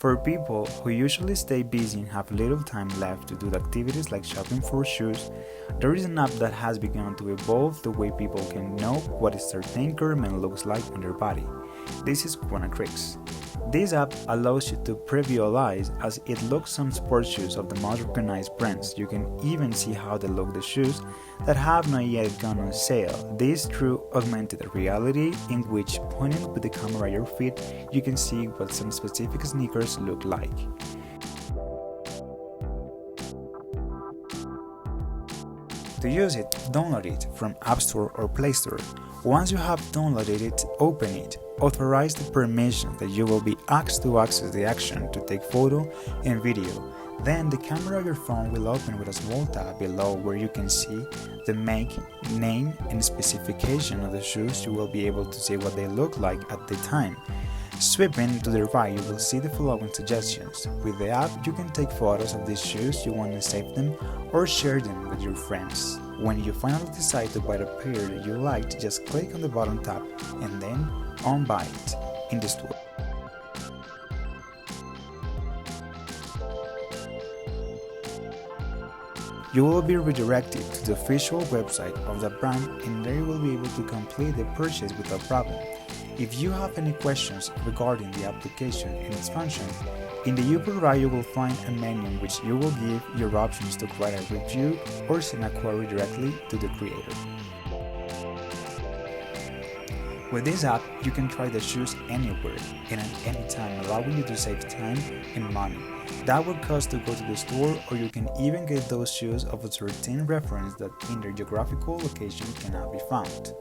For people who usually stay busy and have little time left to do activities like shopping for shoes, there is an app that has begun to evolve the way people can know what a certain garment looks like on their body. This is HogarTv. This app allows you to previsualize as it looks some sports shoes of the most recognized brands. You can even see how they look the shoes that have not yet gone on sale. This through augmented reality, in which pointing with the camera at your feet, you can see what some specific sneakers look like. To use it, download it from App Store or Play Store. Once you have downloaded it, open it. Authorize the permission that you will be asked to access the action to take photo and video. Then the camera of your phone will open with a small tab below where you can see the make, name, and specification of the shoes. You will be able to see what they look like at the time. Sweeping to the right, you will see the following suggestions. With the app, you can take photos of these shoes you want to save them or share them with your friends. When you finally decide to buy a pair that you like, just click on the bottom tab and then on buy it in the store. You will be redirected to the official website of the brand, and there you will be able to complete the purchase without problem. If you have any questions regarding the application and its function, in the upper right you will find a menu in which you will give your options to write a review or send a query directly to the creator. With this app, you can try the shoes anywhere and at any time, allowing you to save time and money. That will cost to go to the store, or you can even get those shoes of a certain reference that in their geographical location cannot be found.